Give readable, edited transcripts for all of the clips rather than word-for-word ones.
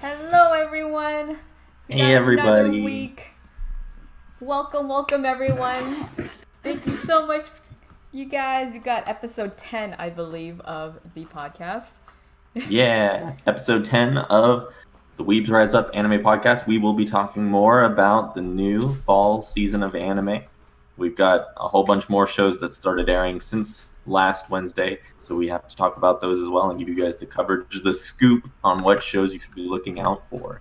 Hello, everyone. We Hey got another everybody. week. Welcome, everyone. Thank you so much, you guys. We got episode 10, I believe, of the podcast. Yeah, episode 10 of the Weebs Rise Up anime podcast. We will be talking more about the new fall season of anime. We've got a whole bunch more shows that started airing since last Wednesday, so we have to talk about those as well and give you guys the coverage, the scoop on what shows you should be looking out for.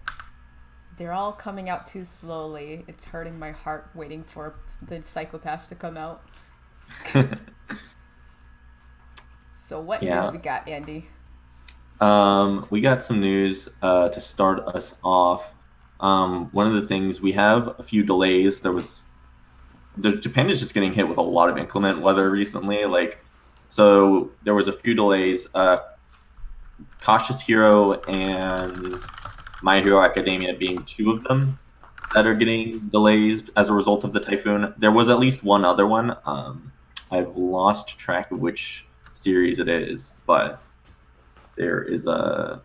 They're all coming out too slowly. It's hurting my heart waiting for the psychopaths to come out. So, what news Yeah. we got, Andy? We got some news to start us off. One of the things we have a few delays. Japan is just getting hit with a lot of inclement weather recently. So there was a few delays. Cautious Hero and My Hero Academia being two of them that are getting delays as a result of the typhoon. There was at least one other one. I've lost track of which series it is, but there is a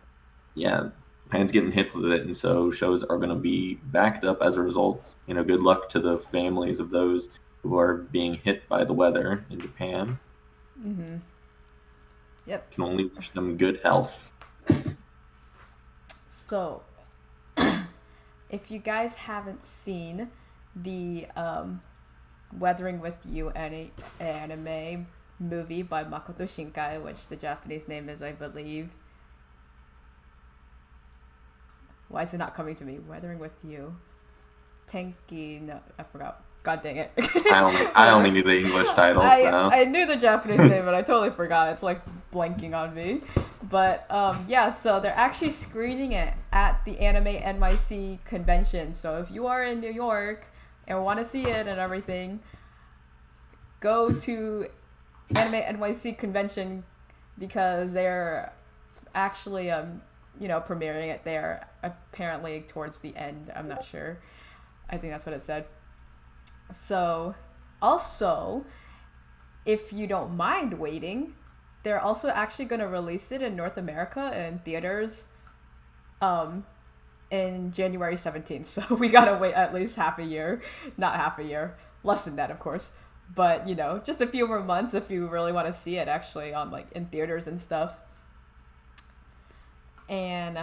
yeah, Japan's getting hit with it, and so shows are going to be backed up as a result. Good luck to the families of those who are being hit by the weather in Japan. Mm-hmm. Yep. Can only wish them good health. So, if you guys haven't seen the Weathering with You anime movie by Makoto Shinkai, which the Japanese name is, I believe. Why is it not coming to me? Weathering with You. Tenki. No, I forgot. God dang it. I only knew the English title, so I knew the Japanese name, but I totally forgot. It's like blanking on me. But yeah, so they're actually screening it at the Anime NYC convention. So if you are in New York and want to see it and everything, go to Anime NYC convention because they're actually premiering it there apparently towards the end. I'm not sure. I think that's what it said. So also, if you don't mind waiting, they're also actually going to release it in North America in theaters um in January 17th. So we got to wait at least half a year. Not half a year. Less than that, of course. But, just a few more months if you really want to see it actually on like in theaters and stuff. And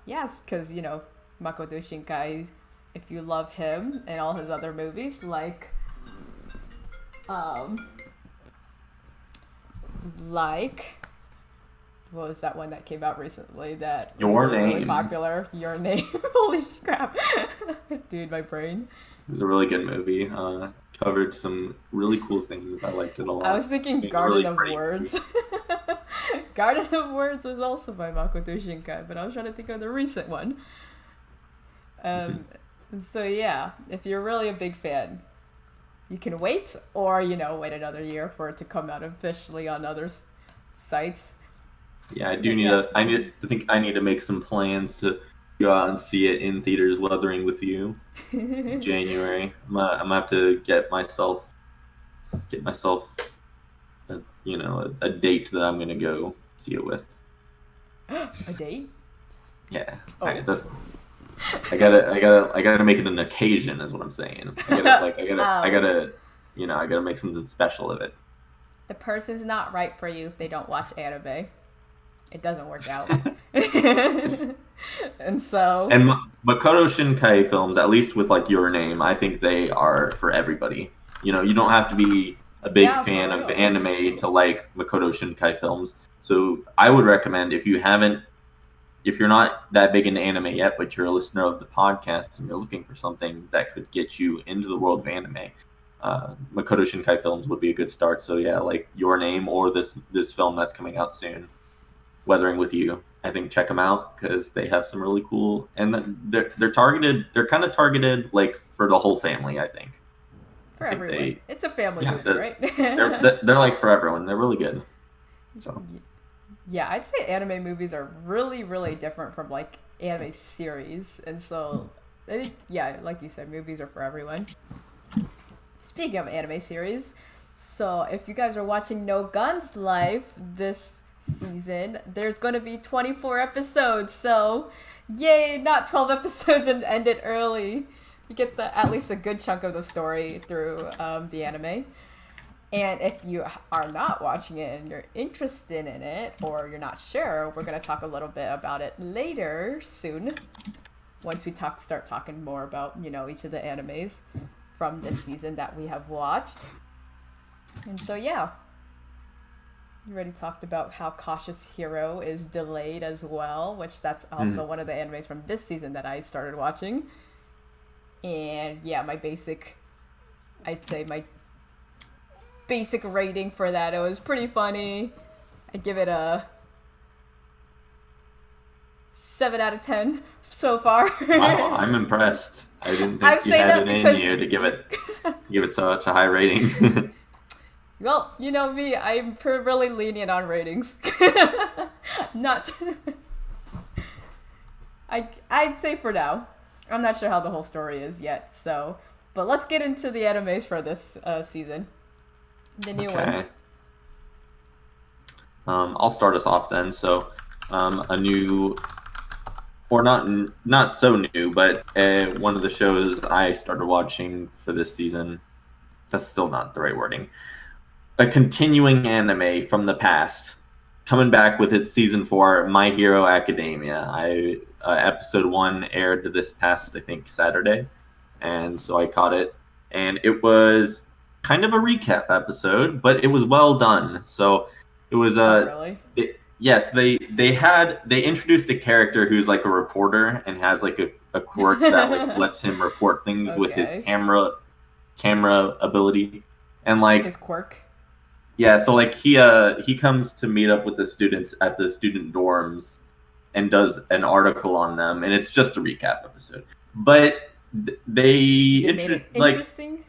yes, cuz Makoto Shinkai, if you love him and all his other movies um like what was that one that came out recently that was Your really Name popular? Your Name. Holy crap. Dude, my brain. is a really good movie. Covered some really cool things. I liked it a I was lot. thinking It's a Garden really of pretty Words. movie. Garden of Words is also by Makoto Shinkai, but I was trying to think of the recent one. Um, so yeah, if you're really a big fan, you can wait, or wait another year for it to come out officially on other sites. Yeah, I do But need yeah, to. I think I need to make some plans to go out and see it in theaters. Weathering with You, January. I'm gonna have to get myself a date that I'm gonna go see it with. a date. Yeah, Oh, I gotta make it an occasion, is what I'm saying. I gotta like oh, I gotta make something special of it. the person's not right for you if they don't watch anime. It doesn't work out. And so, And Makoto Shinkai films, at least with like Your Name, I think they are for everybody. You don't have to be a big yeah, fan for of real. anime to like Makoto Shinkai films. So I would recommend if you're not that big into anime yet, but you're a listener of the podcast and you're looking for something that could get you into the world of anime, Makoto Shinkai films would be a good start. So yeah, like Your Name or this film that's coming out soon, Weathering with You. I think check them out because they have some really cool and they're targeted. They're kind of targeted like for the whole family. I For think everyone. they It's a family yeah movie, right? they're like for everyone. They're really good. So Yeah, I'd say anime movies are really, really different from like anime series. And so, yeah, like you said, movies are for everyone. Speaking of anime series, so if you guys are watching No Guns Live this season, there's going to be 24 episodes. So, yay, not 12 episodes and end it early. You get at least a good chunk of the story through the anime. And if you are not watching it and you're interested in it, or you're not sure, we're going to talk a little bit about it later, soon. Once we start talking more about, each of the animes from this season that we have watched. And so, yeah. You already talked about how Cautious Hero is delayed as well, which that's also one of the animes from this season that I started watching. And yeah, I'd say my basic rating for that, it was pretty funny. I'd give it a 7 out of 10 so far. Wow, I'm impressed. I didn't think you had it in you to give it such a high rating. Well, you know me, I'm really lenient on ratings. Not... I'd say for now. I'm not sure how the whole story is yet, so... But let's get into the animes for this season. The new ones. I'll start us off then. So, a new... Or not so new, but one of the shows I started watching for this season... That's still not the right wording. A continuing anime from the past, coming back with its season 4, My Hero Academia. Episode 1 aired this past, I think, Saturday, and so I caught it, and it was kind of a recap episode, but it was well done. So it was really? Yes, they introduced a character who's like a reporter and has like a quirk that like lets him report things with his camera ability, and like his quirk. Yeah, so like he comes to meet up with the students at the student dorms and does an article on them, and it's just a recap episode. But they made it interesting.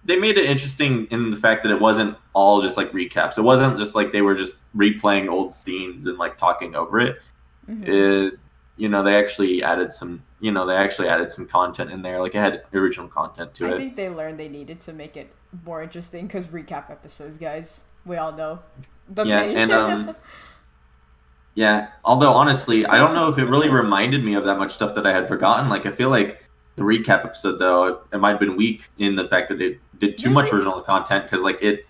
They made it interesting in the fact that it wasn't all just like recaps. It wasn't just like they were just replaying old scenes and like talking over it. They actually added some. They actually added some content in there. Like it had original content to it. I think they learned they needed to make it more interesting because recap episodes, guys, we all know the pain. And yeah. Although honestly, I don't know if it really reminded me of that much stuff that I had forgotten. Like I feel like the recap episode though, it might have been weak in the fact that it did too much original content because like it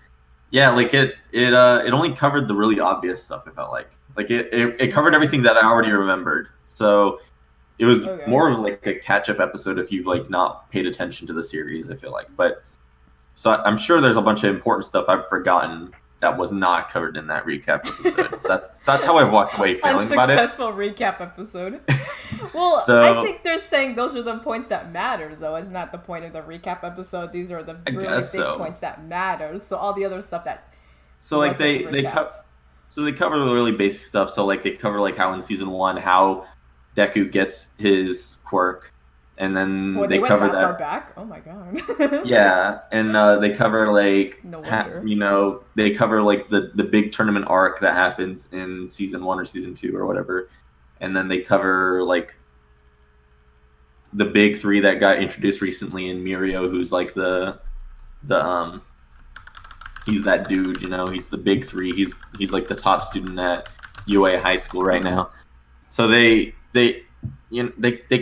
only covered the really obvious stuff. It felt like it covered everything that I already remembered. So it was more of like a catch-up episode if you've like not paid attention to the series, I feel like. But so I'm sure there's a bunch of important stuff I've forgotten that was not covered in that recap episode. So that's how I've walked away feeling about it. Unsuccessful recap episode. Well, I think they're saying those are the points that matter, though. It's not the point of the recap episode. These are the really big points that matter. So all the other stuff that... So like they cover the really basic stuff. So like they cover like how in season 1 how Deku gets his quirk, and then they cover that far back. Oh my god. Yeah, and they cover like they cover like the big tournament arc that happens in season 1 or season 2 or whatever, and then they cover like the big 3 that got introduced recently in Mirio, who's like the he's that dude, he's the big 3. He's like the top student at UA High School right now. So they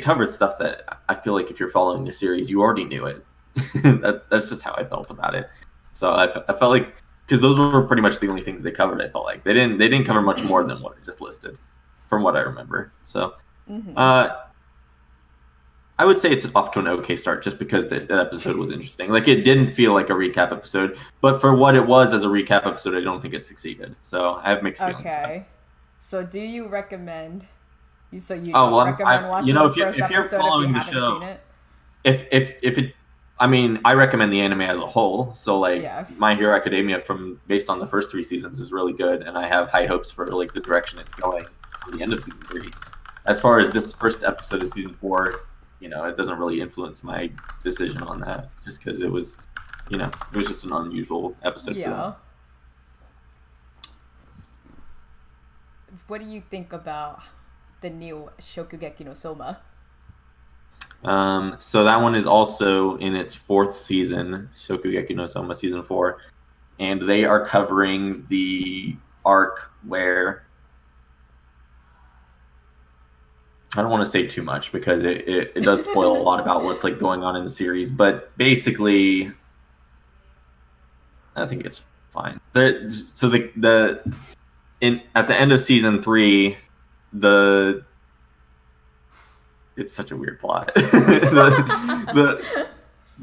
covered stuff that I feel like if you're following the series, you already knew it. That's just how I felt about it. So I felt like, because those were pretty much the only things they covered. I felt like they didn't cover much more than what I just listed, from what I remember. So I would say it's off to an okay start just because this episode was interesting. Like it didn't feel like a recap episode, but for what it was as a recap episode, I don't think it succeeded. So I have mixed feelings. Okay. So do you recommend? So you recommend watching the first if you're episode following if you the haven't show, seen it? if it, I mean, I recommend the anime as a whole. So like My Hero Academia, based on the first 3 seasons, is really good, and I have high hopes for like the direction it's going for the end of season 3. As far as this first episode of season 4, it doesn't really influence my decision on that, just because it was just an unusual episode for them. What do you think about the new Shokugeki no Soma? So that one is also in its 4th season, Shokugeki no Soma season 4, and they are covering the arc where I don't want to say too much because it does spoil a lot about what's like going on in the series, but basically I think it's fine. So at the end of season 3, it's such a weird plot.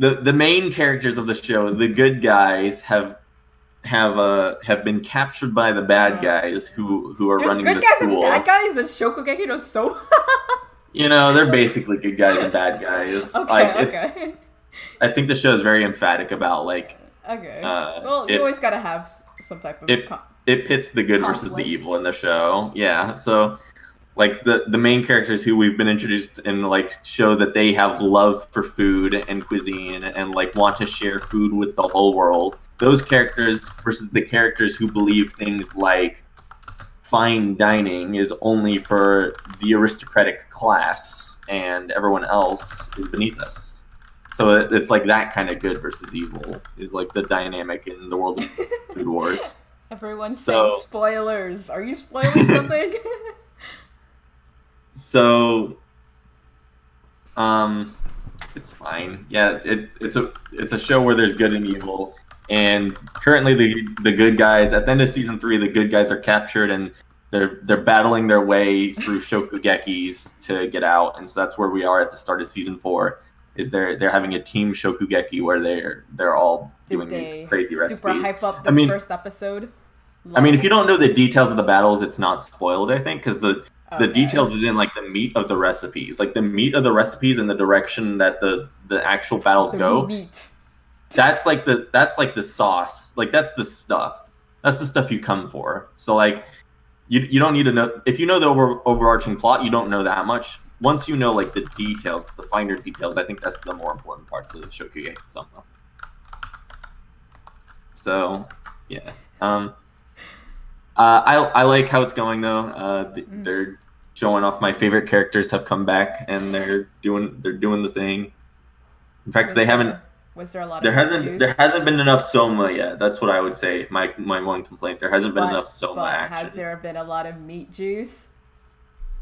The main characters of the show, the good guys, have been captured by the bad guys who are There's running good the guys school. and bad guys. The Shokugeki no so. They're basically good guys and bad guys. Okay. I think the show is very emphatic about like. Okay. Well, you always gotta have some type of. It pits the good versus the evil in the show. Yeah. So, like the main characters who we've been introduced and like show that they have love for food and cuisine and like want to share food with the whole world. Those characters versus the characters who believe things like fine dining is only for the aristocratic class and everyone else is beneath us. So it's like that kind of good versus evil is like the dynamic in the world of Food Wars. Everyone's saying spoilers. Are you spoiling something? So, it's fine. Yeah, it's a show where there's good and evil, and currently the good guys at the end of season 3, the good guys are captured and they're battling their way through Shokugekis to get out, and so that's where we are at the start of season 4. Is they're having a team Shokugeki where they're all doing these crazy recipes. Super hype up this first episode. If you don't know the details of the battles, it's not spoiled, I think, because the details is in like the meat of the recipes, like the meat of the recipes and the direction that the actual battles go. Meat. That's like the sauce. Like that's the stuff. That's the stuff you come for. So like you don't need to know if you know the overarching plot. You don't know that much. Once you know like the details, the finer details, I think that's the more important parts of the Shokugeki Sama. So yeah. I like how it's going though. They're showing off my favorite characters have come back and they're doing the thing. In fact, Was there a lot there of juice? There hasn't been enough Soma yet. That's what I would say. My one complaint. There hasn't been enough Soma action. Has there been a lot of meat juice?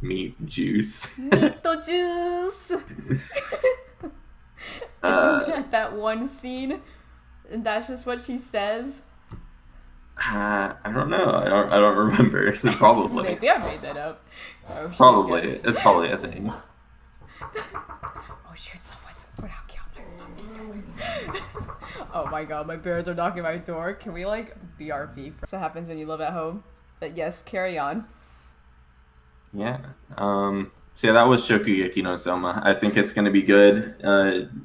Meat juice. Meat juice. That one scene, and that's just what she says. I don't know. I don't remember. Probably. Maybe I made that up. Oh, probably. It's probably a thing. Oh shoot! Someone's put out camera. Oh my god! My parents are knocking my door. Can we like BRB? That's what happens when you live at home. But yes, carry on. Yeah. So yeah, that was Shokugeki no Soma. I think it's going to be good.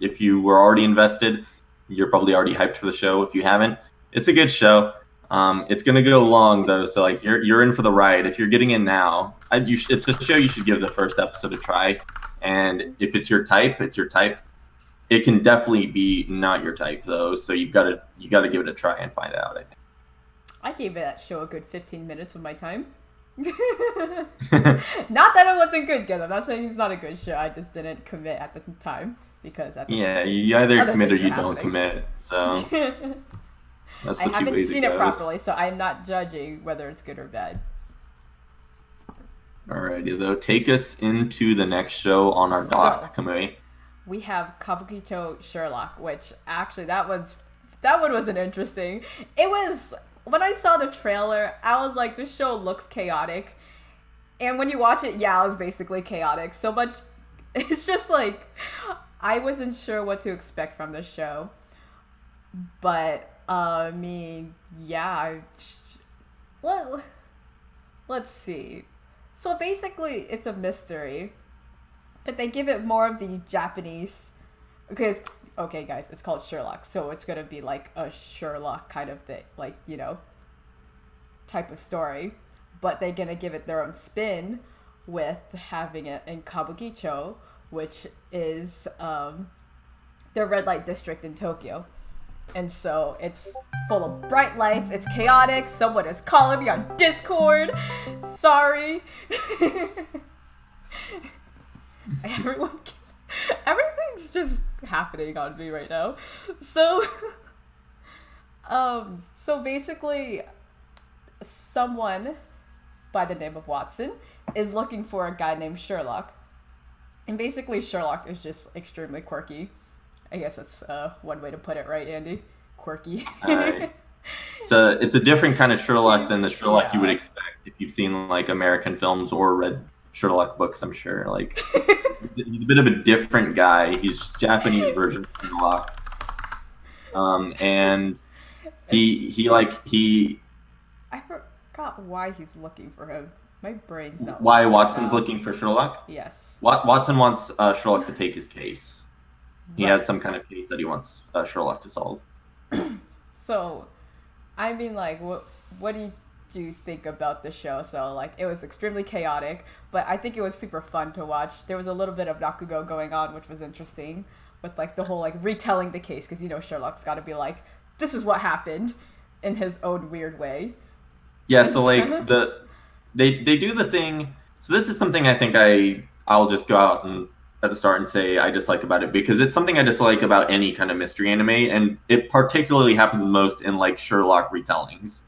If you were already invested, you're probably already hyped for the show. If you haven't, it's a good show. It's going to go long though, so like you're in for the ride. If you're getting in now, it's a show you should give the first episode a try. And if it's your type, it's your type. It can definitely be not your type though, so you got to give it a try and find out. I think. I gave that show a good 15 minutes of my time. Not that it wasn't good, guys. I'm not saying it's not a good show. I just didn't commit at the time because you either commit or you don't commit. So that's I haven't seen it properly, so I'm not judging whether it's good or bad. Alrighty, though, take us into the next show on our doc, Kamui. We have Kabukicho Sherlock, which actually that one wasn't interesting. It was. When I saw the trailer, I was like, this show looks chaotic. And when you watch it, yeah, it was basically chaotic. So much, it's just like, I wasn't sure what to expect from the show. But, yeah. Well, let's see. So basically, it's a mystery. But they give it more of the Japanese, because okay, guys, it's called Sherlock, so it's gonna be like a Sherlock kind of thing, like, type of story. But they're gonna give it their own spin with having it in Kabukicho, which is the red light district in Tokyo. And so it's full of bright lights, it's chaotic, someone is calling me on Discord. Sorry. Everything's just happening on me right now. So so basically someone by the name of Watson is looking for a guy named Sherlock. And basically, Sherlock is just extremely quirky. I guess that's one way to put it, right, Andy? Quirky. So it's a different kind of Sherlock than the Sherlock you would Yeah. expect if you've seen like American films or read Sherlock books. I'm sure. Like he's a bit of a different guy. He's Japanese version of Sherlock. And he I forgot why he's looking for him. My brain's not why working right Watson's now. looking for Sherlock. Yes. Watson wants Sherlock to take his case. He Right. has some kind of case that he wants Sherlock to solve. So, I mean, like, what do you think about the show? So, like, it was extremely chaotic, but I think it was super fun to watch. There was a little bit of Rakugo going on, which was interesting, with like the whole like retelling the case, because Sherlock's got to be like, this is what happened, in his own weird way. Yeah, And so like they do the thing. So this is something I think I'll just go out and at the start and say I dislike about it because it's something I dislike about any kind of mystery anime, and it particularly happens most in like Sherlock retellings.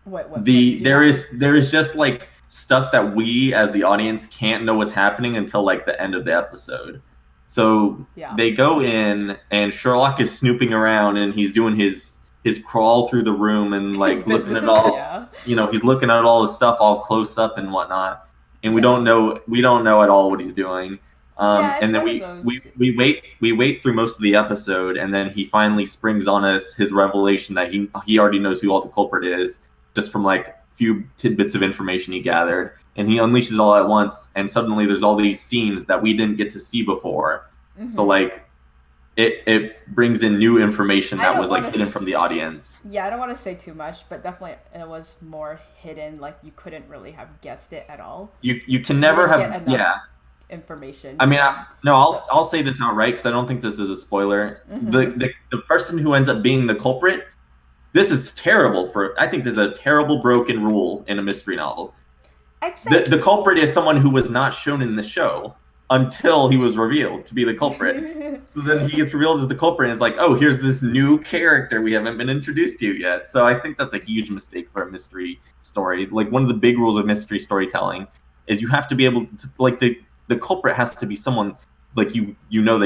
what did you have? There is just like stuff that we as the audience can't know what's happening until like the end of the episode. So Yeah. they go in and Sherlock is snooping around and he's doing his crawl through the room and like His looking business, at all yeah. he's looking at all the stuff all close up and whatnot. And we Yeah. don't know at all what he's doing. Yeah, it's And then one of those. we wait through most of the episode, and then he finally springs on us his revelation that he already knows who all the culprit is, just from like a few tidbits of information he gathered, and he unleashes all at once, and suddenly there's all these scenes that we didn't get to see before. Mm-hmm. So like it brings in new information I that don't was like wanna hidden from the audience. Yeah, I don't want to say too much, but definitely it was more hidden. Like you couldn't really have guessed it at all. You can never didn't have get enough yeah. information. I mean, I'll So- I'll say this outright because I don't think this is a spoiler. Mhm. The person who ends up being the culprit, this is terrible I think this is a terrible broken rule in a mystery novel. I'd say The culprit is someone who was not shown in the show until he was revealed to be the culprit. So then he gets revealed as the culprit and it's like, oh, here's this new character we haven't been introduced to yet. So I think that's a huge mistake for a mystery story. Like one of the big rules of mystery storytelling is you have to be able to like the culprit has to be someone like they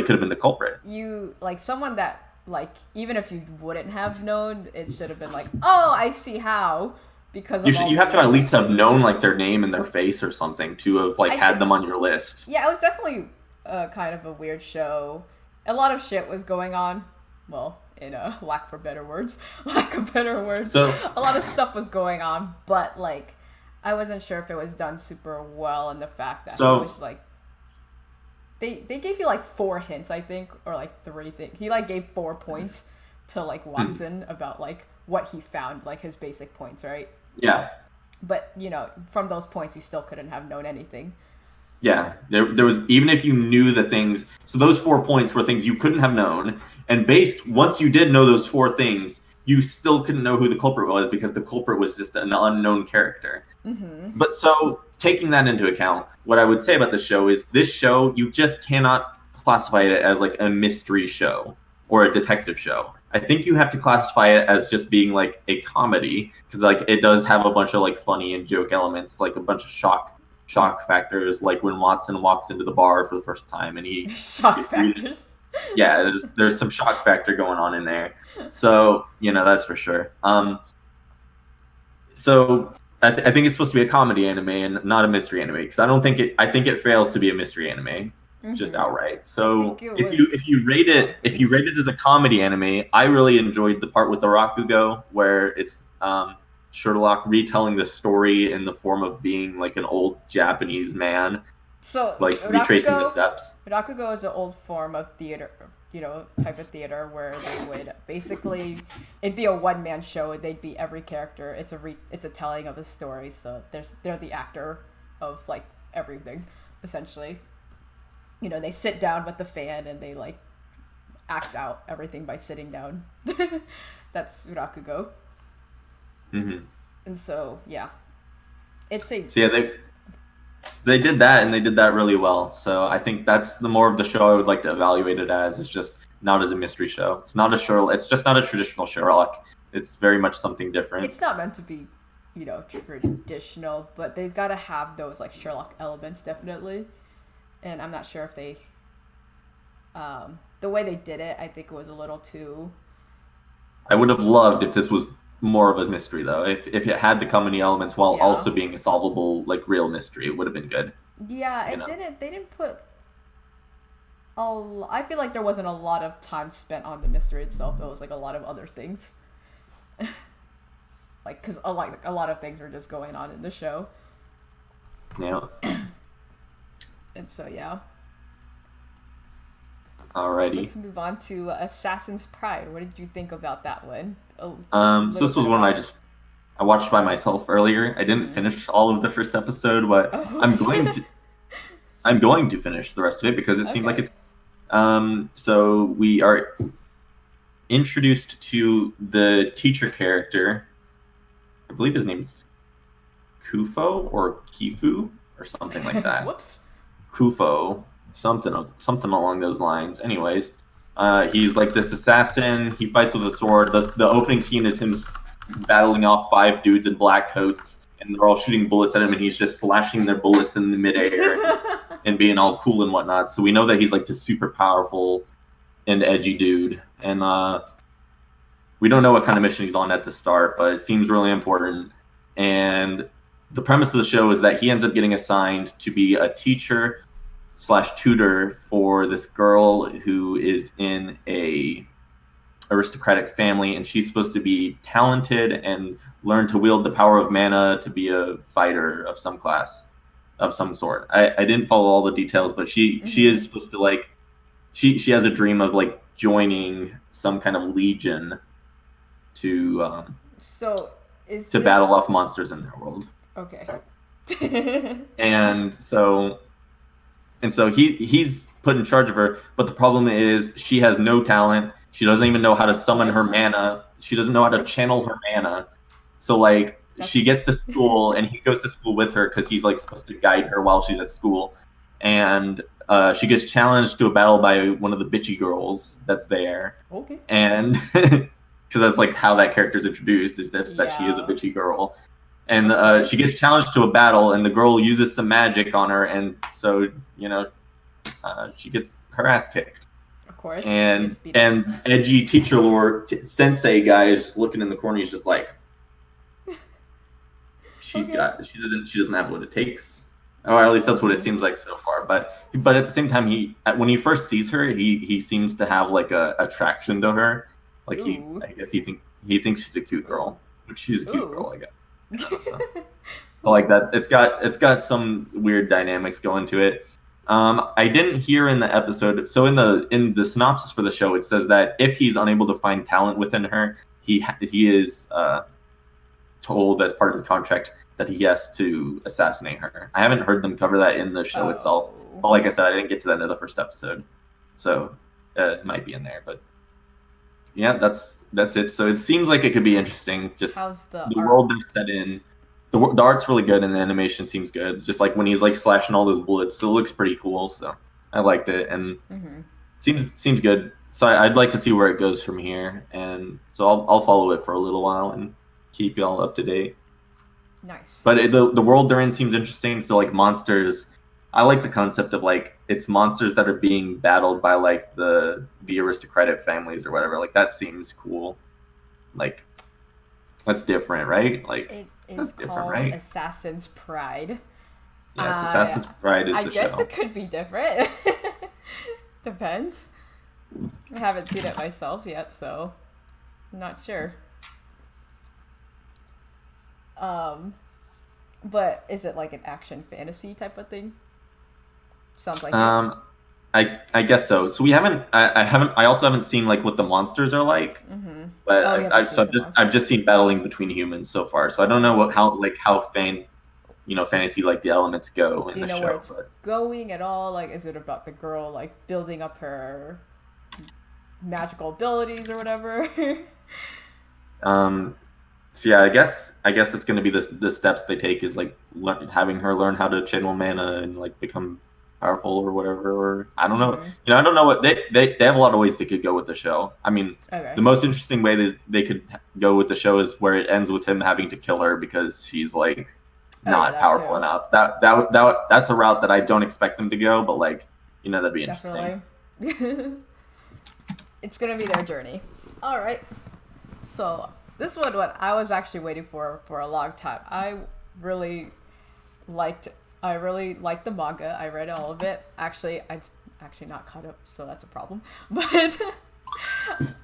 could have been the culprit. you like someone that like even if you wouldn't have known, it should have been like, oh, I see how. Because You have to at least have known like their name and their face or something to have like had them on your list. Yeah, it was definitely kind of a weird show. A lot of shit was going on. Well, in a lack of better words. So A lot of stuff was going on, but like I wasn't sure if it was done super well, and the fact that it was like they gave you like 4 hints, I think, or like 3 things. He like gave 4 points to like Watson about like what he found, like his basic points, right? Yeah. But from those points, you still couldn't have known anything. Yeah, there was even if you knew the things. So those 4 points were things you couldn't have known, and once you did know those 4 things, you still couldn't know who the culprit was because the culprit was just an unknown character. Mm-hmm. But so taking that into account, what I would say about this show is this show you just cannot classify it as like a mystery show or a detective show. I think you have to classify it as just being like a comedy because like it does have a bunch of like funny and joke elements, like a bunch of shock factors, like when Watson walks into the bar for the first time and he shock factors. Yeah, there's some shock factor going on in there. So that's for sure. So I think it's supposed to be a comedy anime and not a mystery anime because I think it fails to be a mystery anime. Just outright. So if you rate it as a comedy anime, I really enjoyed the part with the Rakugo where it's Sherlock retelling the story in the form of being like an old Japanese man, so like retracing the steps. Rakugo is an old form of theater, type of theater where they would basically it'd be a one-man show. They'd be every character. It's a telling of a story. So they're the actor of like everything, essentially. They sit down with the fan and they like act out everything by sitting down. That's Rakugo. Mm-hmm. And so yeah, it's a so yeah they did that and they did that really well. So I think that's the more of the show I would like to evaluate it as. It's just not as a mystery show. It's not a Sherlock. It's just not a traditional Sherlock. It's very much something different. It's not meant to be traditional, but they've got to have those like Sherlock elements definitely. And I'm not sure if they, the way they did it, I think it was a little too. I would have loved if this was more of a mystery, though. If it had the comedy elements while Yeah. also being a solvable, like, real mystery, it would have been good. Yeah, You it know? didn't. They didn't put. I feel like there wasn't a lot of time spent on the mystery itself. It was like a lot of other things. Like, because a lot of things were just going on in the show, Yeah. and so yeah. Alrighty. Let's move on to Assassin's Pride. What did you think about that one? So this was one I watched by myself earlier. I didn't finish all of the first episode, but Oh, I'm oops. going to finish the rest of it because it seems like Okay. it's. So we are introduced to the teacher character. I believe his name's Kufo or Kifu or something like that. Whoops. Kufo, something along those lines. Anyways, he's like this assassin. He fights with a sword. The opening scene is him battling off 5 dudes in black coats, and they're all shooting bullets at him, and he's just slashing their bullets in the midair and being all cool and whatnot. So we know that he's like this super powerful and edgy dude, and we don't know what kind of mission he's on at the start, but it seems really important. And the premise of the show is that he ends up getting assigned to be a teacher / tutor for this girl who is in a aristocratic family, and she's supposed to be talented and learn to wield the power of mana to be a fighter of some class, of some sort. I didn't follow all the details, but she is supposed to like she has a dream of like joining some kind of legion to So is to this... battle off monsters in their world. Okay. And so he's put in charge of her, but the problem is she has no talent. She doesn't even know how to summon her mana. She doesn't know how to channel her mana. So like she gets to school and he goes to school with her because he's like supposed to guide her while she's at school. And she gets challenged to a battle by one of the bitchy girls that's there. Okay. And because that's like how that character's introduced, is that she is a bitchy girl. And she gets challenged to a battle, and the girl uses some magic on her, and so she gets her ass kicked. Of course. And edgy teacher lore sensei guy is just looking in the corner. He's just like, she doesn't have what it takes, or at least that's what it seems like so far. But at the same time, when he first sees her, he seems to have like a attraction to her. Like I guess he thinks she's a cute girl, but she's a cute girl, I guess. So. I like that. It's got some weird dynamics going to it. I didn't hear in the episode. So in the synopsis for the show, it says that if he's unable to find talent within her, he is told as part of his contract that he has to assassinate her. I haven't heard them cover that in the show itself. But like I said, I didn't get to that in the first episode, so it might be in there. But yeah, that's it. So it seems like it could be interesting. Just how's the world they're set in. The art's really good and the animation seems good. Just like when he's like slashing all those bullets, so it looks pretty cool. So I liked it and seems good. So I'd like to see where it goes from here, and so I'll follow it for a little while and keep y'all up to date. Nice. But the world they're in seems interesting. So like monsters, I like the concept of like it's monsters that are being battled by like the aristocratic families or whatever. Like that seems cool. Like that's different, right? Like it that's is different, called right? Assassin's Pride. Yes, Assassin's Pride is the show. I guess it could be different. Depends. I haven't seen it myself yet, so I'm not sure. But is it like an action fantasy type of thing? Sounds like it. I guess so. So we haven't. I also haven't seen like what the monsters are like. But I've just seen battling between humans so far. So I don't know how fantasy like the elements go in the show. Do you know where it's going at all? Like, is it about the girl like building up her magical abilities or whatever? So yeah, I guess it's going to be the steps they take is like having her learn how to channel mana and like become powerful or whatever. Or I don't know. Mm-hmm. I don't know what they have a lot of ways they could go with the show. I mean, Okay. the most interesting way they could go with the show is where it ends with him having to kill her because she's like Oh yeah, not that powerful too. enough. That's a route that I don't expect them to go, but like that'd be interesting. Definitely. It's gonna be their journey. All right. So this one, what I was actually waiting for a long time. Really liked. I really liked the manga. I read all of it. I actually not caught up, so that's a problem. But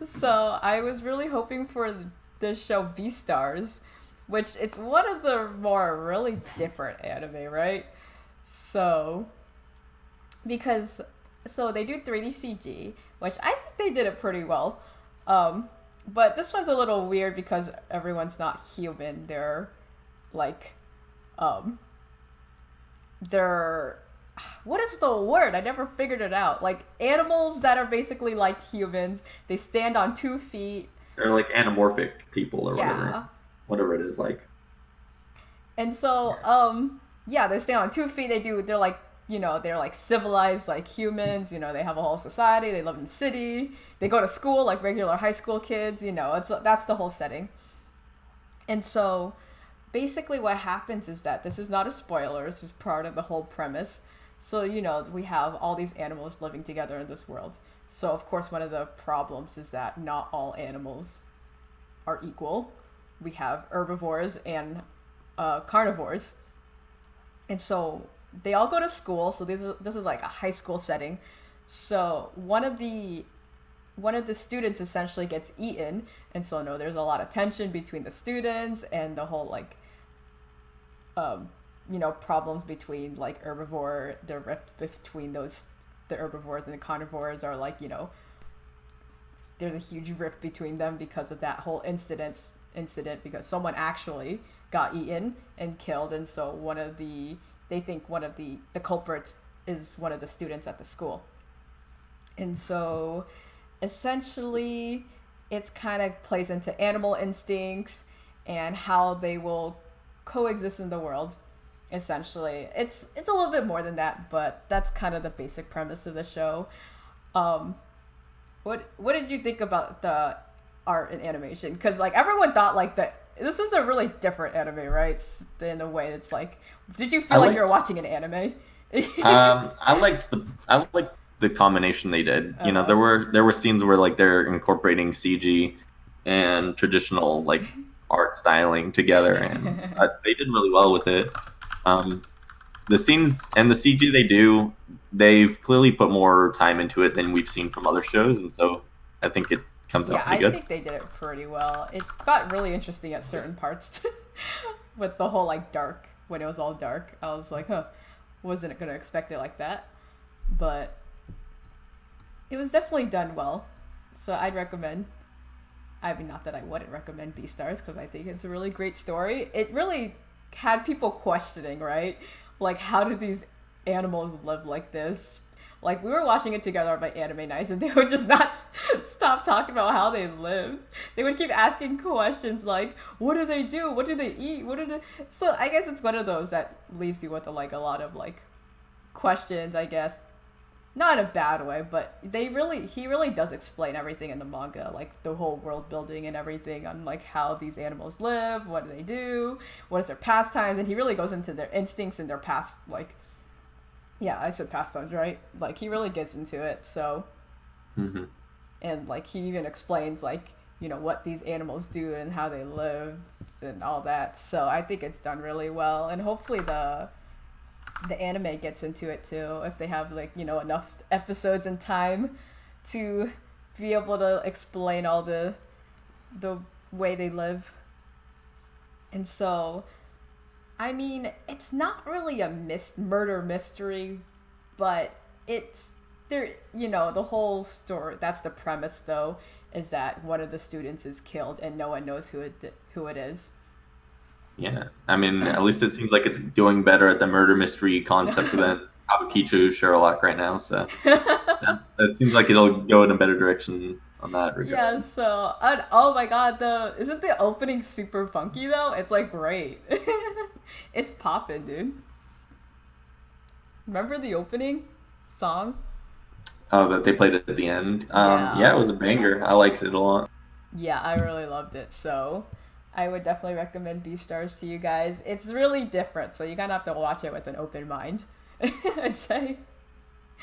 so I was really hoping for the show Beastars, which it's one of the more really different anime, right? So because so they do 3D CG, which I think they did it pretty well. But this one's a little weird because everyone's not human. They're like, um, they're what is the word? I never figured it out. Like animals that are basically like humans. They stand on 2 feet. They're like anamorphic people or Yeah. whatever it is like. And so, yeah, they stand on 2 feet. They're like, they're like civilized, like humans. They have a whole society. They live in the city. They go to school like regular high school kids. That's the whole setting. And so, basically, what happens is that this is not a spoiler. This is part of the whole premise. So, we have all these animals living together in this world. So, of course, one of the problems is that not all animals are equal. We have herbivores and carnivores. And so they all go to school. So this is like a high school setting. So one of the students essentially gets eaten, and so no, there's a lot of tension between the students and the whole like, problems between like the rift between the herbivores and the carnivores are like, there's a huge rift between them because of that whole incident because someone actually got eaten and killed, and so they think one of the culprits is one of the students at the school. And so essentially it kind of plays into animal instincts and how they will coexist in the world. Essentially it's a little bit more than that, but that's kind of the basic premise of the show. What did you think about the art and animation? Because like everyone thought like this was a really different anime, right? In a way, it's like, did you feel like you were watching an anime? I liked the combination they did. There were scenes where like they're incorporating CG and traditional like art styling together, and they did really well with it. The scenes and the CG they've clearly put more time into it than we've seen from other shows, and so I think it comes out pretty good. I think they did it pretty well. It got really interesting at certain parts with the whole like dark, when it was all dark. I was like, wasn't gonna expect it like that, but it was definitely done well. So I'd recommend. I mean, not that I wouldn't recommend Beastars, because I think it's a really great story. It really had people questioning, right? Like, how did these animals live like this? Like, we were watching it together on my anime nights, and they would just not stop talking about how they live. They would keep asking questions like, what do they do? What do they eat? So I guess it's one of those that leaves you with a lot of like questions, I guess. Not in a bad way, but he really does explain everything in the manga, like the whole world building and everything on like how these animals live, what do they do, what is their pastimes, and he really goes into their instincts and their past, like, yeah, I said pastimes, right? Like he really gets into it. So, and like he even explains like, what these animals do and how they live and all that. So I think it's done really well, and hopefully the anime gets into it too, if they have like enough episodes and time to be able to explain all the way they live. And so I mean, it's not really a murder mystery, but it's there, the whole story, that's the premise though, is that one of the students is killed and no one knows who it is. Yeah, I mean, at least it seems like it's doing better at the murder mystery concept than Kabukicho Sherlock right now. So it seems like it'll go in a better direction on that regard. Yeah. So, oh my God, isn't the opening super funky though? It's like great. It's poppin', dude. Remember the opening song? Oh, that they played it at the end. Yeah. Yeah, it was a banger. I liked it a lot. Yeah, I really loved it. So I would definitely recommend Beastars to you guys. It's really different, so you're gonna have to watch it with an open mind. I'd say.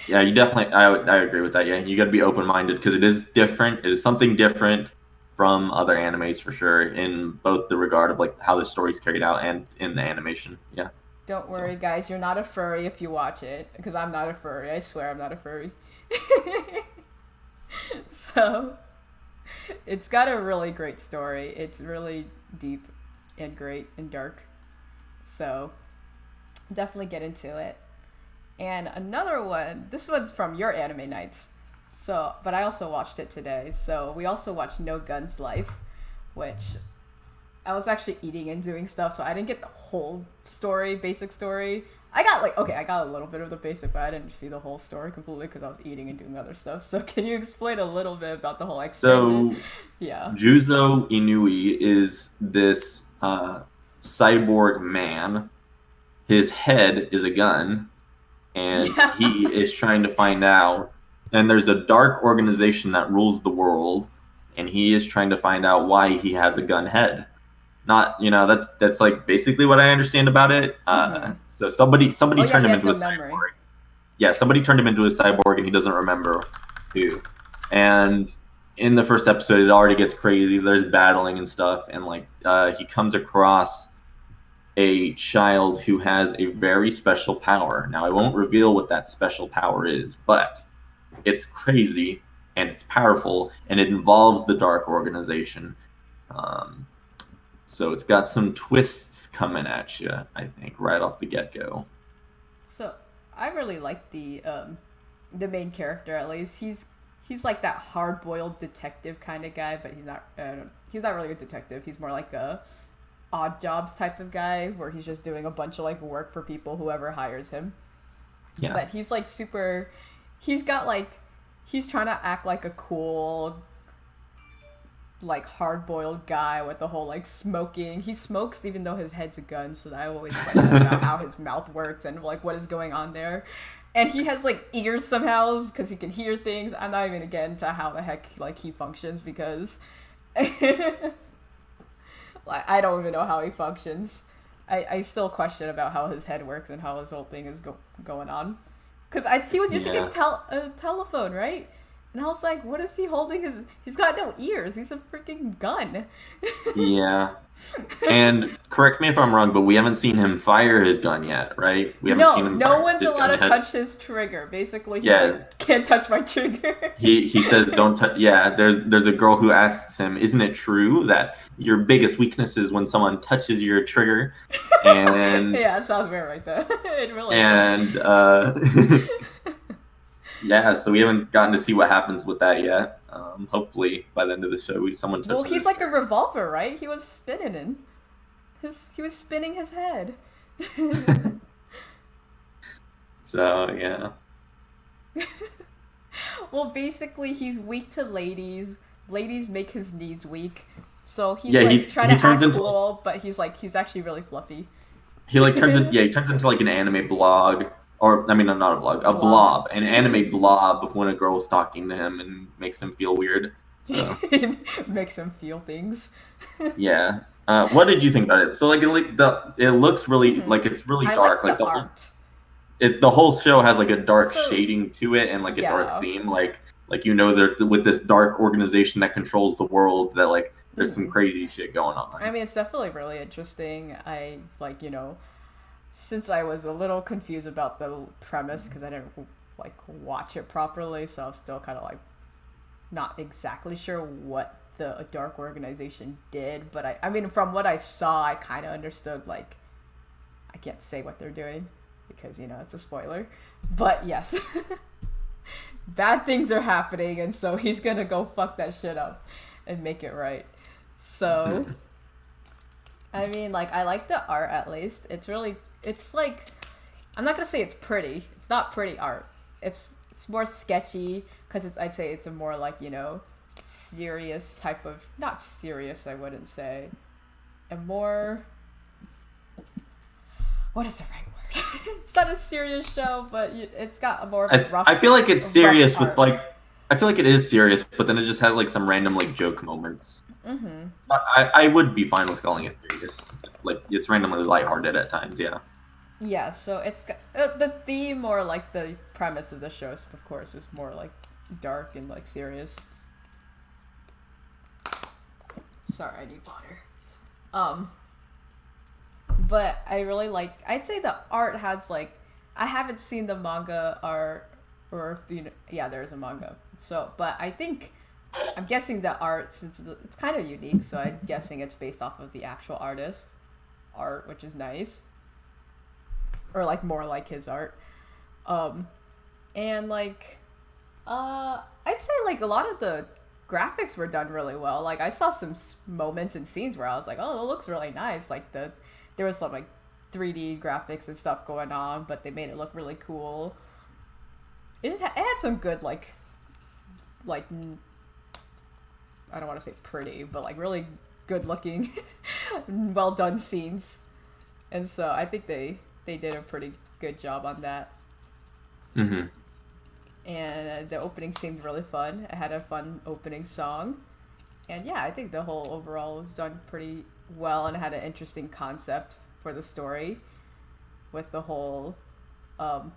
Yeah, you definitely. I agree with that. Yeah, you got to be open minded because it is different. It is something different from other animes for sure in both the regard of like how the story's carried out and in the animation. Yeah. Don't So worry, guys. You're not a furry if you watch it, because I'm not a furry. I swear I'm not a furry. So it's got a really great story. It's really deep and great and dark. So definitely get into it. And another one, this one's from your anime nights. So, but I also watched it today. So we also watched No Guns Life, which I was actually eating and doing stuff, so I didn't get the whole story, basic story. I got I got a little bit of the basic, but I didn't see the whole story completely because I was eating and doing other stuff. So can you explain a little bit about the whole extended? so Yeah. Juzo Inui is this cyborg man. His head is a gun, and Yeah. he is trying to find out. And there's a dark organization that rules the world, and he is trying to find out why he has a gun head. Not, that's like basically what I understand about it. Mm-hmm. So somebody Oh yeah, turned he him has into a no memory. cyborg. Yeah, somebody turned him into a cyborg, and he doesn't remember who. And in the first episode, it already gets crazy. There's battling and stuff, and like he comes across a child who has a very special power. Now, I won't reveal what that special power is, but it's crazy and it's powerful, and it involves the Dark Organization. Um, so it's got some twists coming at you, I think, right off the get go. So I really like the main character at least. He's like that hard boiled detective kind of guy, but he's not really a detective. He's more like a odd jobs type of guy where he's just doing a bunch of like work for people whoever hires him. Yeah. But he's like super. He's got like he's trying to act like a cool like hard-boiled guy with the whole like smoking. He smokes even though his head's a gun, so I always question about how his mouth works and like what is going on there. And he has like ears somehow because he can hear things. I'm not even gonna get into how the heck like he functions because like I don't even know how he functions. I still question about how his head works and how his whole thing is going on. Because he was using a telephone, right? And I was like, what is he holding? He's got no ears. He's a freaking gun. Yeah. And correct me if I'm wrong, but we haven't seen him fire his gun yet, right? We haven't seen him No fire one's his allowed gun to yet. touch his trigger. Basically, he's like, can't touch my trigger. He says don't touch. Yeah, there's a girl who asks him, isn't it true that your biggest weakness is when someone touches your trigger? And yeah, it sounds weird right there. It really and yeah, so we haven't gotten to see what happens with that yet. Hopefully by the end of the show, someone touches. Well, he's like a revolver, right? He was spinning in he was spinning his head. So yeah. Well, basically, he's weak to ladies. Ladies make his knees weak. So he's trying to act cool, but he's actually really fluffy. He like turns he turns into like an anime blog, or I mean, not a blog, a blob, an anime blob when a girl's talking to him and makes him feel weird. So makes him feel things. Yeah. What did you think about it? So like it looks really like it's really dark. Like the art. The whole show has like a dark shading to it and like a dark theme. Like they're with this dark organization that controls the world. That like there's some crazy shit going on. I mean, it's definitely really interesting. I since I was a little confused about the premise because I didn't like watch it properly, so I was still kind of like not exactly sure what the dark organization did. But I mean, from what I saw, I kind of understood. Like, I can't say what they're doing because it's a spoiler. But yes, bad things are happening, and so he's gonna go fuck that shit up and make it right. So, I mean, like, I like the art at least. It's like, I'm not gonna say it's pretty. It's not pretty art. It's more sketchy because I'd say it's a more like serious type of, not serious I wouldn't say, a more, what is the right word? It's not a serious show, but it's got a more rough. I feel like it's serious with art. like. I feel like it is serious, but then it just has like some random like joke moments. Mm-hmm. I would be fine with calling it serious. Like it's randomly lighthearted at times. Yeah. Yeah, so it's got, the theme or like the premise of the show, of course, is more like dark and like serious. Sorry, I need water. But I really like. I'd say the art has like. I haven't seen the manga art, or if yeah, there is a manga. So, but I think I'm guessing the art, since it's kind of unique, so I'm guessing it's based off of the actual artist art, which is nice, or like more like his art. And like, I'd say like a lot of the graphics were done really well. Like I saw some moments and scenes where I was like, oh, it looks really nice. Like there was some like 3D graphics and stuff going on, but they made it look really cool. It had some good like I don't want to say pretty, but like really good looking, well done scenes. And so I think they did a pretty good job on that. Mm-hmm. And the opening seemed really fun. It had a fun opening song. And yeah, I think the whole overall was done pretty well and had an interesting concept for the story with the whole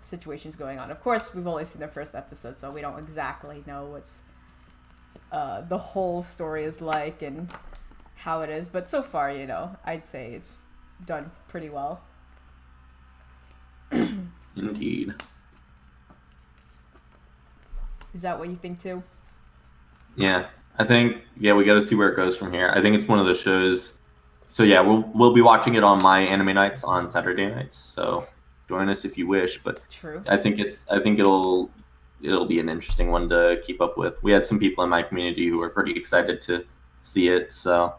situations going on. Of course, we've only seen the first episode, so we don't exactly know what's the whole story is like and how it is. But so far, I'd say it's done pretty well. Indeed. Is that what you think too? Yeah, I think we got to see where it goes from here. I think it's one of those shows. So yeah, we'll be watching it on my anime nights on Saturday nights. So join us if you wish. But True. I think it'll be an interesting one to keep up with. We had some people in my community who were pretty excited to see it. So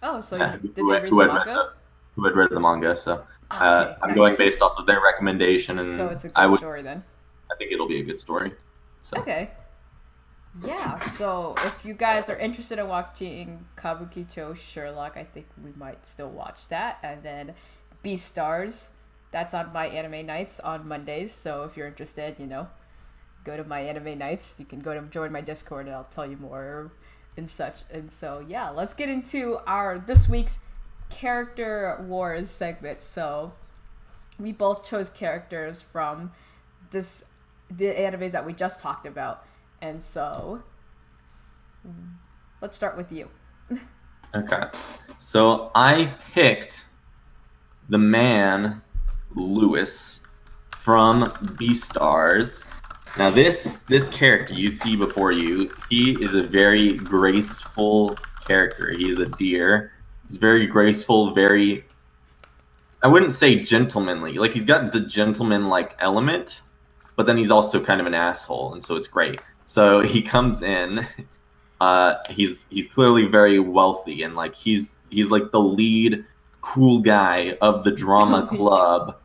so did they who read the manga? Who had read the manga? So Okay, I'm nice. going based off of their recommendation, and so it's a good story then. I think it'll be a good story. So. Okay. Yeah, so if you guys are interested in watching Kabukicho Sherlock, I think we might still watch that. And then Beastars, that's on my anime nights on Mondays. So if you're interested, go to my anime nights. You can join my Discord and I'll tell you more and such. And so, yeah, let's get into this week's Character Wars segment. So we both chose characters from the animes that we just talked about. And so, let's start with you. Okay. So I picked the man, Lewis, from Beastars. Now this character you see before you, he is a very graceful character. He is a deer. He's very graceful, I wouldn't say gentlemanly. Like he's got the gentleman-like element, but then he's also kind of an asshole, and so it's great. So he comes in. He's clearly very wealthy, and like he's like the lead cool guy of the drama club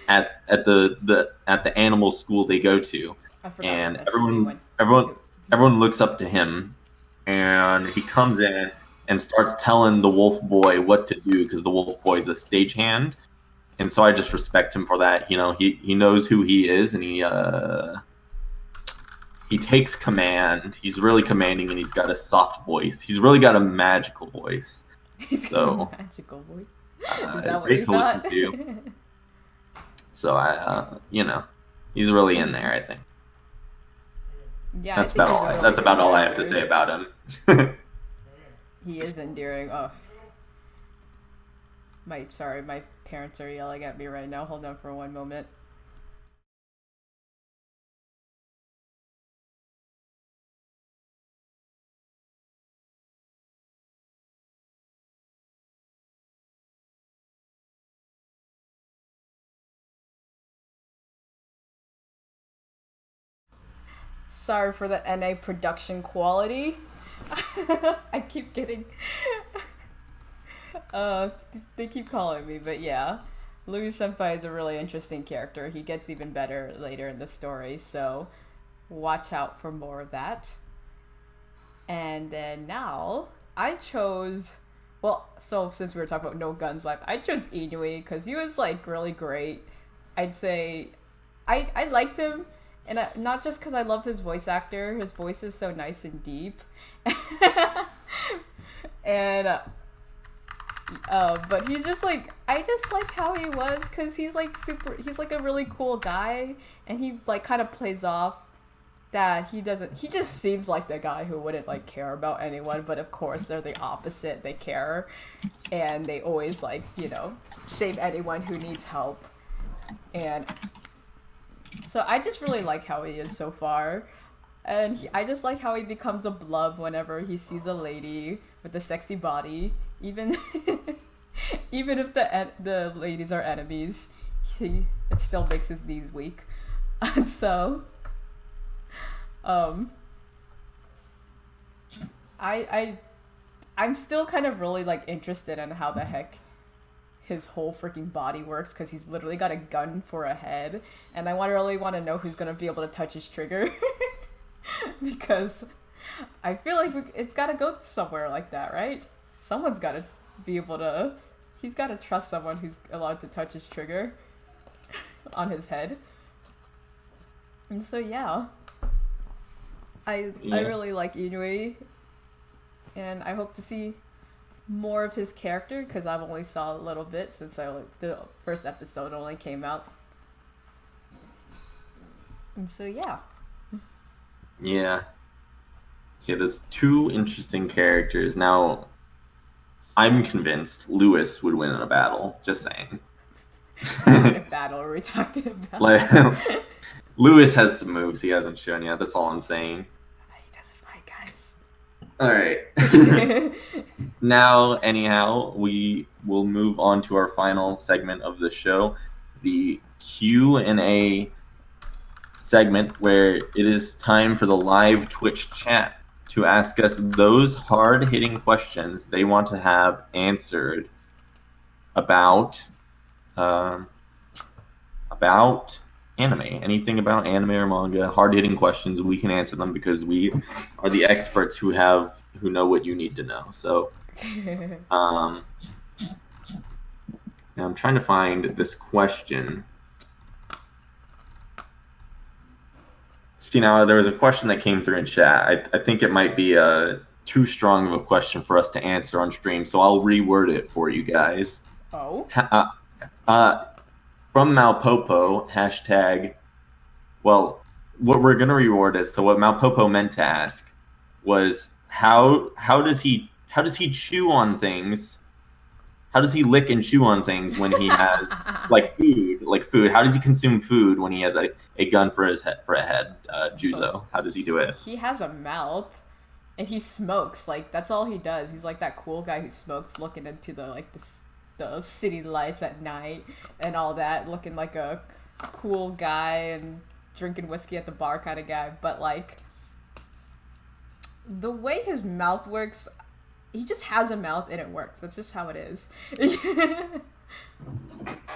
at the animal school they go to, and everyone looks up to him, and he comes in and starts telling the wolf boy what to do because the wolf boy is a stagehand, and so I just respect him for that. He knows who he is, and he takes command. He's really commanding, and he's got a soft voice. He's really got a magical voice. He's got a magical voice. Is that what great you to thought? listen to. So he's really in there. I think. Yeah, that's about all I have to say about him. He is endearing. Oh, my parents are yelling at me right now. Hold on for one moment. Sorry for the NA production quality. I keep getting... they keep calling me, but yeah. Louis Senpai is a really interesting character. He gets even better later in the story, so watch out for more of that. And then now, I chose... Well, so since we were talking about no guns left, I chose Inui because he was like really great. I'd say I liked him, and not just because I love his voice actor. His voice is so nice and deep, and but he's just like I just like how he was because he's like super. He's like a really cool guy, and he like kind of plays off that he doesn't. He just seems like the guy who wouldn't like care about anyone, but of course they're the opposite. They care, and they always like save anyone who needs help, and so I just really like how he is so far. And I just like how he becomes a blub whenever he sees a lady with a sexy body, even even if the ladies are enemies, it still makes his knees weak. And so, I I'm still kind of really like interested in how the heck his whole freaking body works because he's literally got a gun for a head, and I really want to know who's gonna be able to touch his trigger. Because I feel like it's got to go somewhere like that, right? Someone's got to be able to. He's got to trust someone who's allowed to touch his trigger on his head. And so yeah, I really like Inui, and I hope to see more of his character because I've only saw a little bit since the first episode only came out. And so yeah. Yeah. See, there's two interesting characters. Now, I'm convinced Lewis would win in a battle. Just saying. What battle are we talking about? Like, Lewis has some moves he hasn't shown yet. That's all I'm saying. He doesn't fight, guys. All right. Now, anyhow, we will move on to our final segment of the show, the Q&A segment, where it is time for the live Twitch chat to ask us those hard-hitting questions they want to have answered about anime. Anything about anime or manga, hard-hitting questions, we can answer them because we are the experts who know what you need to know. So now I'm trying to find this question. See, now there was a question that came through in chat. I think it might be too strong of a question for us to answer on stream, so I'll reword it for you guys. Oh? From Malpopo, hashtag, well, what we're going to reward is, so what Malpopo meant to ask was, how does he chew on things? How does he lick and chew on things when he has food? How does he consume food when he has a gun for a head? Juzo, so, how does he do it? He has a mouth, and he smokes. Like that's all he does. He's like that cool guy who smokes, looking into the city lights at night and all that, looking like a cool guy and drinking whiskey at the bar kind of guy. But like the way his mouth works. He just has a mouth and it works. That's just how it is.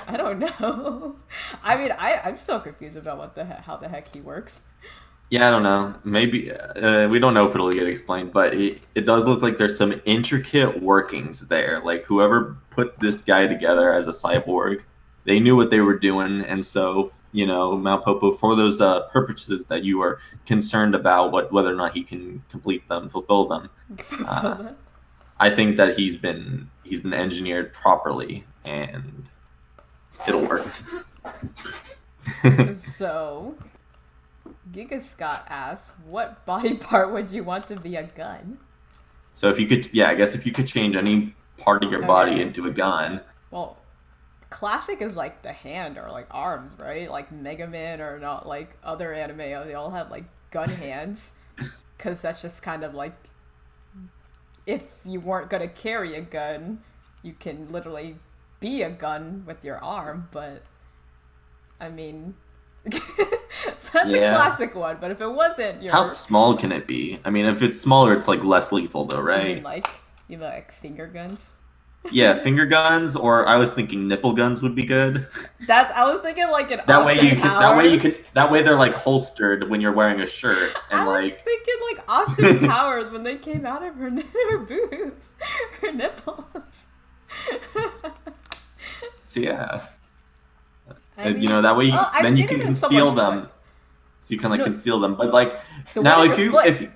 I don't know. I mean, I'm still confused about how the heck he works. Yeah, I don't know. Maybe we don't know if it'll get explained, but it does look like there's some intricate workings there. Like whoever put this guy together as a cyborg, they knew what they were doing, and so Malpopo, for those purposes that you are concerned about, whether or not he can fulfill them. I think that he's been engineered properly, and it'll work. So, Giga Scott asks, "What body part would you want to be a gun?" So if you could, I guess if you could change any part of your body into a gun. Well, classic is like the hand or like arms, right? Like Mega Man or not like other anime, they all have like gun hands, because that's just kind of like. If you weren't going to carry a gun, you can literally be a gun with your arm, but I mean, so that's a classic one, but if it wasn't, how small can it be? I mean, if it's smaller, it's like less lethal though, right? You mean like finger guns? Yeah, finger guns, or I was thinking nipple guns would be good. I was thinking like an that way they're like holstered when you're wearing a shirt, and I was thinking like Austin Powers when they came out of her boobs, her nipples. So yeah, I You mean, know, that way I've then you seen can it in conceal someone's them. foot. So you can like No, conceal them. But like the now, one in if your you foot. if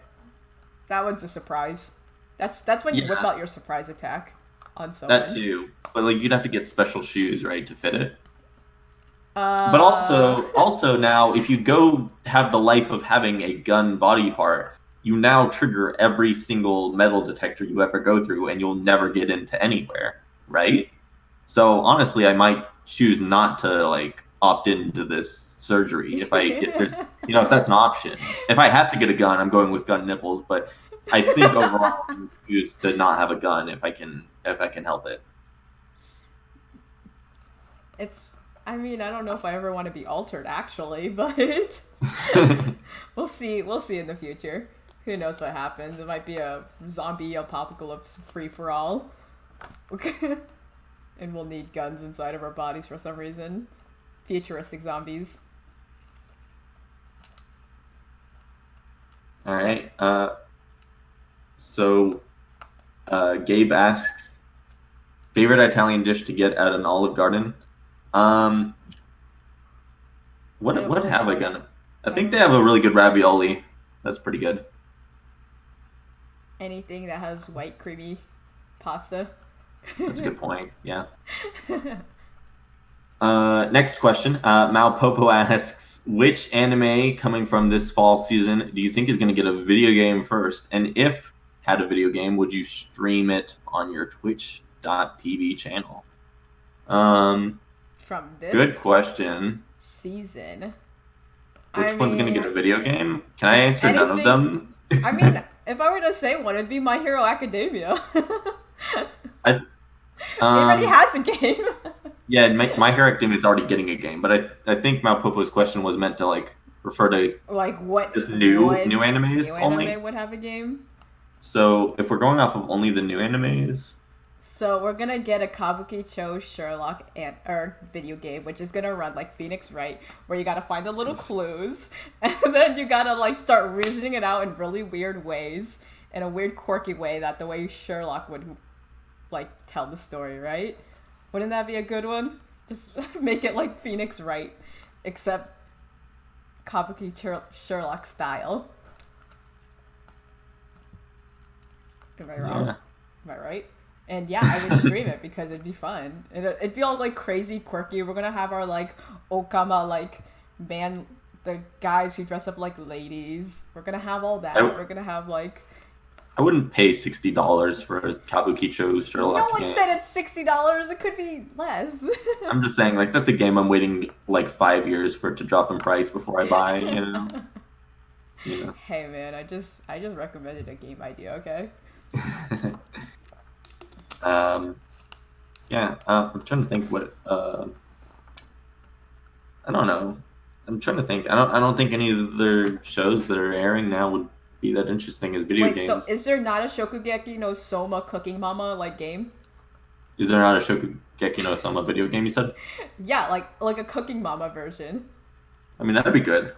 That one's a surprise. That's when you whip yeah, out your surprise attack on that someone. too. But like you'd have to get special shoes, right, to fit it. But Uh, also now, if you go have the life of having a gun body part, you now trigger every single metal detector you ever go through, and you'll never get into anywhere, right? So honestly, I might choose not to like opt into this surgery if there's if that's an option. If I have to get a gun, I'm going with gun nipples. But I think overall, I would choose to not have a gun if I can help it. it's. I mean, I don't know if I ever want to be altered, actually, but we'll see. We'll see in the future. Who knows what happens? It might be a zombie apocalypse free for all, and we'll need guns inside of our bodies for some reason. Futuristic zombies. All right. So Gabe asks, favorite Italian dish to get at an Olive Garden? Um, At what Olive have I Garden. got? I I think don't they know. have a really good ravioli. That's pretty good. Anything that has white creamy pasta. That's a good point. Yeah. Next question. Mal Popo asks, which anime coming from this fall season do you think is going to get a video game first? And if had a video game, would you stream it on your Twitch.tv channel? From Good this question. season. I Which one's going to mean, get a video game? Can I if answer none of anything, them? I mean, if I were to say one, it'd be My Hero Academia. I, It already um, has a game. yeah, My Hero Academia is already getting a game, but I think Mal Popo's question was meant to like refer to Like, what just new one new animes only. anime would have a game? So if we're going off of only the new animes, So we're gonna get a Kabukicho Sherlock or video game, which is gonna run like Phoenix Wright, where you gotta find the little clues, and then you gotta like start reasoning it out in really weird ways, in a weird quirky way that the way Sherlock would like tell the story, right? Wouldn't that be a good one? Just make it like Phoenix Wright, except Sherlock style. Am I wrong? yeah. Am I right? And yeah, I would stream it because it'd be fun. It'd be all like crazy, quirky. We're gonna have our like Okama the guys who dress up like ladies. We're gonna have all that. We're gonna have like. I wouldn't pay $60 for a Kabukicho No Sherlock one game. said it's $60. It could be less. I'm just saying, like that's a game I'm waiting like 5 years for it to drop in price before I buy. You know. Hey man, I just recommended a game idea. Okay. Yeah. I'm trying to think what. I don't know. I'm trying to think. I don't think any of the shows that are airing now would be that interesting as video Wait, games. so is there not a Shokugeki no Soma Cooking Mama like game? Is there not a Shokugeki no Soma video game? You said. Yeah, like a Cooking Mama version. I mean, that'd be good.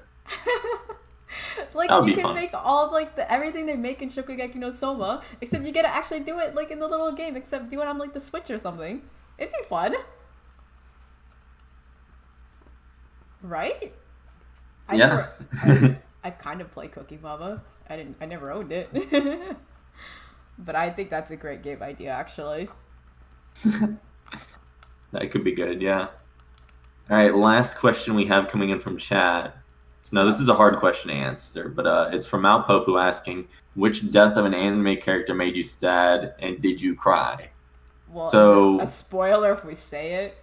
Like That would you be can fun. make all of, like everything they make in Shokugeki no Soma, except you get to actually do it like in the little game, except do it on like the Switch or something. It'd be fun, right? Yeah. I kind of play Cooking Mama. I never owned it, but I think that's a great game idea actually. That could be good. Yeah. All right. Last question we have coming in from chat. So now this is a hard question to answer, but it's from Mal Popu asking, which death of an anime character made you sad and did you cry? Well, So is it a spoiler if we say it?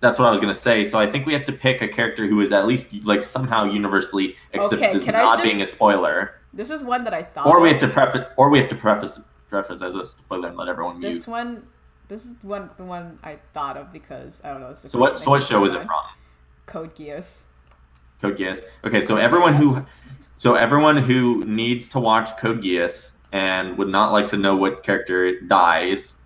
that's what I was gonna say. So I think we have to pick a character who is at least like somehow universally accepted Okay, as can I not just- being a spoiler, This is one that I thought. or we of. have to preface it as a spoiler and let everyone mute. This is the one I thought of because I don't know. It's the So first what thing that show came is to it mind. from? Code Geass. Code Geass. Okay, so everyone who needs to watch Code Geass and would not like to know what character dies,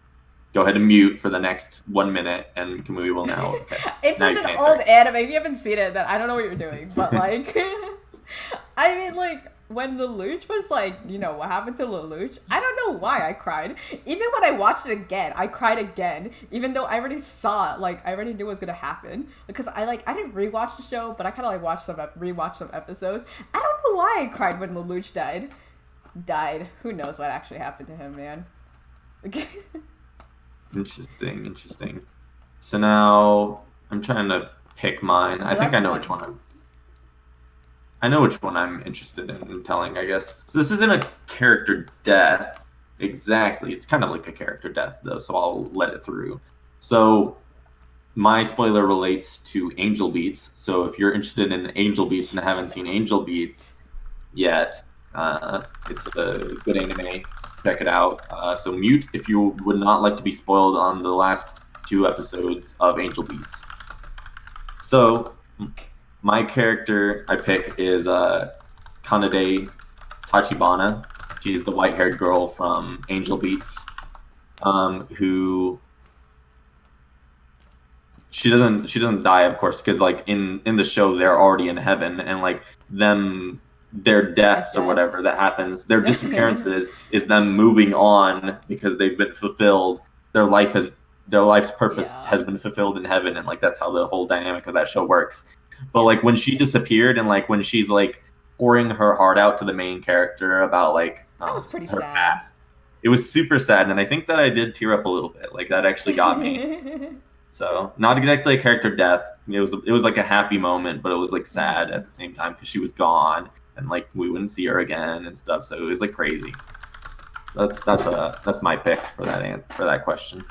go ahead and mute for the next 1 minute, and we will now. Okay. It's Now such you an can old answer. anime. If you haven't seen it, then I don't know what you're doing. But like, I mean, like when Lelouch was like, what happened to Lelouch? I don't know why I cried. Even when I watched it again, I cried again. Even though I already saw it, like I already knew what was gonna happen. Because I didn't rewatch the show, but I kind of like rewatched some episodes. I don't know why I cried when Lelouch died. Who knows what actually happened to him, man. Interesting. So now I'm trying to pick mine. I think I know which one I'm interested in telling, I guess. So this isn't a character death exactly. It's kind of like a character death though, so I'll let it through. So my spoiler relates to Angel Beats. So if you're interested in Angel Beats and haven't seen Angel Beats yet, it's a good anime. Check it out. So mute if you would not like to be spoiled on the last 2 episodes of Angel Beats. So my character I pick is Kanade Tachibana. She's the white-haired girl from Angel Beats, who she doesn't die, of course, because like in the show they're already in heaven, and like their deaths or whatever that happens, their disappearances is them moving on because they've been fulfilled. Their life's purpose has been fulfilled in heaven, and like that's how the whole dynamic of that show works. But like when she disappeared, and like when she's like pouring her heart out to the main character about like that was pretty her sad. past, it was super sad, and I think that I did tear up a little bit. Like that actually got me. So not exactly a character death. It was like a happy moment, but it was like sad at the same time because she was gone, and like we wouldn't see her again and stuff. So it was like crazy. So that's my pick for that question.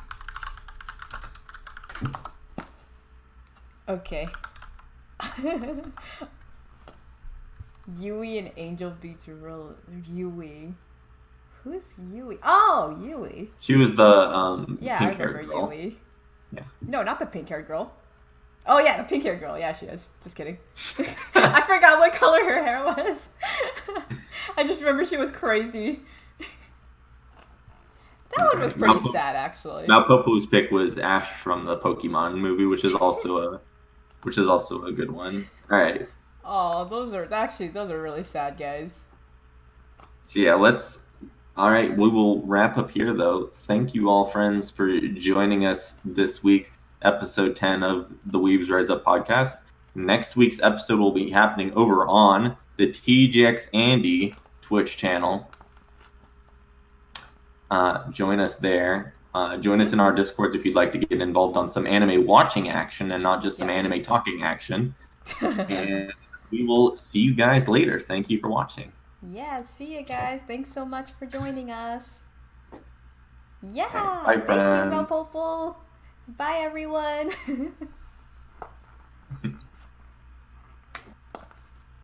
Okay. Yui and Angel Beats Yui. Who's Yui? Oh, Yui. She was the pink-haired girl. Yui. Yeah. No, not the pink-haired girl. Oh yeah, the pink-haired girl. Yeah, she is. Just kidding. I forgot what color her hair was. I just remember she was crazy. That one was pretty sad, actually. Malpopo's pick was Ash from the Pokemon movie, which is also a good one. All right. Oh, those are really sad, guys. So yeah, all right, we will wrap up here though. Thank you all, friends, for joining us this week, episode 10 of the Weebs Rise Up podcast. Next week's episode will be happening over on the TGXAndy Twitch channel. Join us there. Join us in our Discords if you'd like to get involved on some anime watching action and not just some anime talking action. And we will see you guys later. Thank you for watching. Yeah, see you guys. Thanks so much for joining us. Yeah, bye, friends. Thank you, Popo. Bye, everyone.